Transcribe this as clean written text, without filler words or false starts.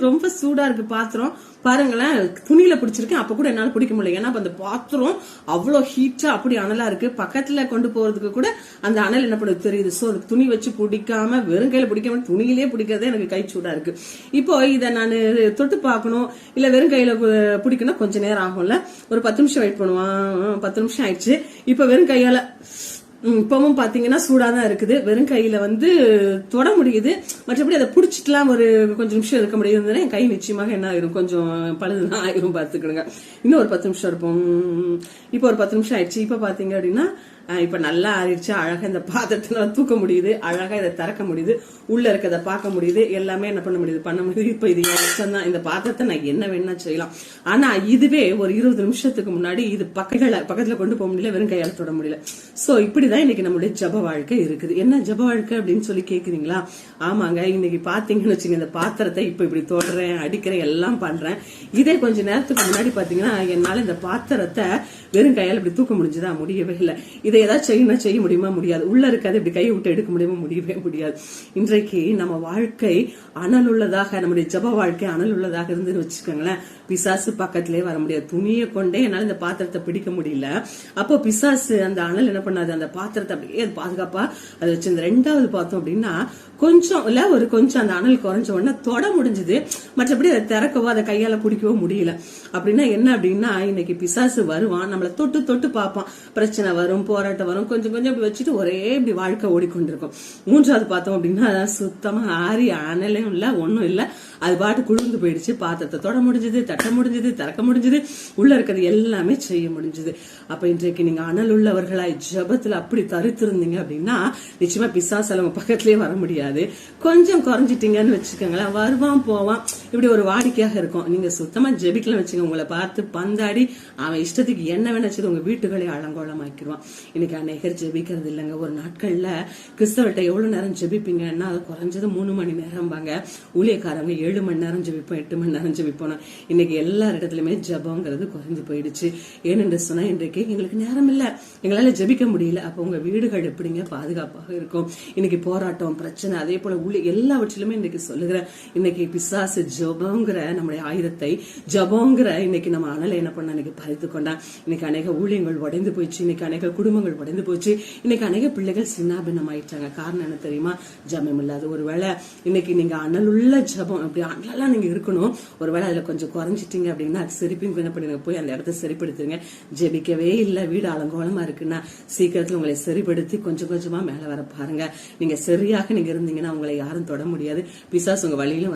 ரொம்ப சூடா இருக்கு பாத்திரம் பாருங்களேன். துணியில பிடிச்சிருக்கேன், அப்ப கூட என்னால பிடிக்க முடியல. ஏன்னா அந்த பாத்திரம் அவ்வளவு ஹீட்டா அப்படி அனலா இருக்கு. பக்கத்துல கொண்டு போறதுக்கு கூட அந்த அனல் என்ன பண்ணுது தெரியுது. சோ அதுக்கு துணி வச்சு பிடிக்காம வெறும் கையில பிடிக்காம துணியிலேயே பிடிக்கிறதே எனக்கு கை சூடா இருக்கு. இப்போ இதை நான் தொட்டு பார்க்கணும் இல்ல வெறும் கையில பிடிக்கணும், கொஞ்ச நேரம் ஆகும்ல. ஒரு 10 நிமிஷம் வெயிட் பண்ணுவான். 10 நிமிஷம் ஆயிடுச்சு. இப்ப வெறும் கையால இப்பவும் பாத்தீங்கன்னா சூடாதான் இருக்குது. வெறும் கையில தொட முடியுது. மற்றபடி அதை பிடிச்சிட்டுலாம் ஒரு கொஞ்சம் நிமிஷம் இருக்க முடியுதுன்னா என் கை நிச்சயமாக என்ன ஆயிரும், கொஞ்சம் பழுதுதான் ஆயிரும். பாத்துக்கிடுங்க. இன்னும் ஒரு 10 நிமிஷம் இருப்போம். இப்ப ஒரு 10 நிமிஷம் ஆயிடுச்சு. இப்ப பாத்தீங்க அப்படின்னா இப்ப நல்லா ஆறிடுச்சு. அழகா இந்த பாத்திரத்துல தூக்க முடியுது, அழகா இதை திறக்க முடியுது, உள்ள இருக்கதை பார்க்க முடியுது, எல்லாமே என்ன பண்ண முடியுது. இப்ப இது என் தான். இந்த பாத்திரத்தை நான் என்ன வேணா செய்யலாம். ஆனா இதுவே ஒரு 20 நிமிஷத்துக்கு முன்னாடி இது பக்கத்துல கொண்டு போக முடியல, வெறும் கையால தொட முடியல. சோ இப்படிதான் இன்னைக்கு நம்மளுடைய ஜப வாழ்க்கை இருக்குது. என்ன ஜப வாழ்க்கை அப்படின்னு சொல்லி கேக்குறீங்களா? ஆமாங்க, இன்னைக்கு பாத்தீங்கன்னு வச்சுங்க, இந்த பாத்திரத்தை இப்ப இப்படி தொடுறேன், அடிக்கிறேன், எல்லாம் பண்றேன். இதே கொஞ்ச நேரத்துக்கு முன்னாடி பாத்தீங்கன்னா என்னால இந்த பாத்திரத்தை வெறும் கையால இப்படி தூக்க முடிஞ்சுதா? முடியவே இல்லை. இதை ஏதாவது செய்ய முடியுமா? முடியாது. உள்ள இருக்காது, இப்படி கையை விட்டு எடுக்க முடியுமா? முடியவே முடியாது. இன்றைக்கு நம்ம வாழ்க்கை அனல் உள்ளதாக, நம்முடைய ஜப வாழ்க்கை அனல் உள்ளதாக இருந்துன்னு வச்சுக்கோங்களேன், பிசாசு பக்கத்திலே வர முடியாது. துணியை கொண்டே என்னால இந்த பாத்திரத்தை பிடிக்க முடியல. அப்போ பிசாசு அந்த அனல் என்ன பண்ணாது, அந்த பாத்திரத்தை அப்படியே பாதுகாப்பா அதை வச்சு இந்த 2வது பார்த்தோம் அப்படின்னா கொஞ்சம் இல்ல ஒரு கொஞ்சம் அந்த அனல் குறைஞ்ச உடனே தொட முடிஞ்சது. மற்றபடி அதை திறக்கவோ அதை கையால பிடிக்கவோ முடியல. அப்படின்னா என்ன அப்படின்னா இன்னைக்கு பிசாசு வருவான், நம்மளை தொட்டு தொட்டு பார்ப்பான். பிரச்சனை வரும், போராட்டம் வரும், கொஞ்சம் கொஞ்சம் இப்படி வச்சுட்டு ஒரே இப்படி வாழ்க்கை ஓடிக்கொண்டிருக்கும். 3வது பார்த்தோம் அப்படின்னா சுத்தமா ஆறி அனலும் இல்ல, ஒன்னும் இல்ல, அது பாட்டு குளிர்ந்து போயிடுச்சு. பாத்திரத்தை தொட முடிஞ்சது, தட்ட முடிஞ்சது, திறக்க முடிஞ்சது, உள்ள இருக்கிறது எல்லாமே செய்ய முடிஞ்சது. அப்ப இன்றைக்கு நீங்க அனல் உள்ளவர்களாய் ஜபத்துல அப்படி தரித்திருந்தீங்க அப்படின்னா நிச்சயமா பிசாசு உங்க பக்கத்திலேயே வர முடியாது. கொஞ்சம் குறைஞ்சிட்டீங்கன்னு வச்சுக்கோங்களேன், வருவான் போவான், இப்படி ஒரு வாடிக்கையாக இருக்கும். நீங்க சுத்தமா ஜெபிக்கலாம் வச்சுங்க, உங்களை பார்த்து பந்தாடி அவன் இஷ்டத்துக்கு என்ன வேணா உங்க வீட்டுகளை அலங்கோலமாக்கிடுவான். இன்னைக்கு அநேகர் ஜெபிக்கிறது இல்லைங்க. ஒரு நாட்கள்ல கிறிஸ்தவர்கிட்ட எவ்வளவு நேரம் ஜெபிப்பீங்கன்னா அது குறைஞ்சது 3 மணி நேரம் பாங்க. ஊழியக்காரங்க 7 மணி நேரம் ஜெபிப்போம், 8 மணி நேரம் ஜெபிப்போம். இன்னைக்கு எல்லா இடத்துலயுமே ஜபங்கிறது குறைஞ்சு போயிடுச்சு. ஏனென்று சொன்னா இன்றைக்கு எங்களுக்கு நேரம் இல்ல, எங்களால ஜெபிக்க முடியல. அப்ப உங்க வீடுகள் எப்படிங்க பாதுகாப்பாக இருக்கும்? இன்னைக்கு போராட்டம், பிரச்சனை, அதே போல எல்லாவற்றிலுமே இன்னைக்கு சொல்லுகிறேன். இன்னைக்கு பிசாசு ஜபங்கிற நம்முடைய ஆயுதத்தை, ஜபங்கிற இன்னைக்கு நம்ம அனலை என்ன பண்ண இன்னைக்கு பறித்து கொண்டான். இன்னைக்கு அநேக ஊழியங்கள் உடைந்து போயிடுச்சு, இன்னைக்கு அநேக குடும்பங்கள் உடைந்து போச்சு, இன்னைக்கு அநேக பிள்ளைகள் சின்னாபின்னம் ஆயிட்டாங்க. காரணம் என்ன தெரியுமா? ஜபம் இல்லாத. ஒருவேளை இன்னைக்கு நீங்க அனலுள்ள ஜபம் அப்படி அனலெல்லாம் நீங்க இருக்கணும். ஒருவேளை அதுல கொஞ்சம் குறைஞ்சிட்டீங்க அப்படின்னா அது சரிப்பின் என்ன பண்ணுங்க, போய் அந்த இடத்த சரிப்படுத்துங்க. ஜெபிக்கவே இல்லை, வீடு அலங்கோலமா இருக்குன்னா சீக்கிரத்துல உங்களை சரிப்படுத்தி கொஞ்சம் கொஞ்சமா மேல வர பாருங்க. நீங்க சரியாக நீங்க இருந்தீங்கன்னா உங்களை யாரும் தொட முடியாது. பிசாசு உங்க வழியில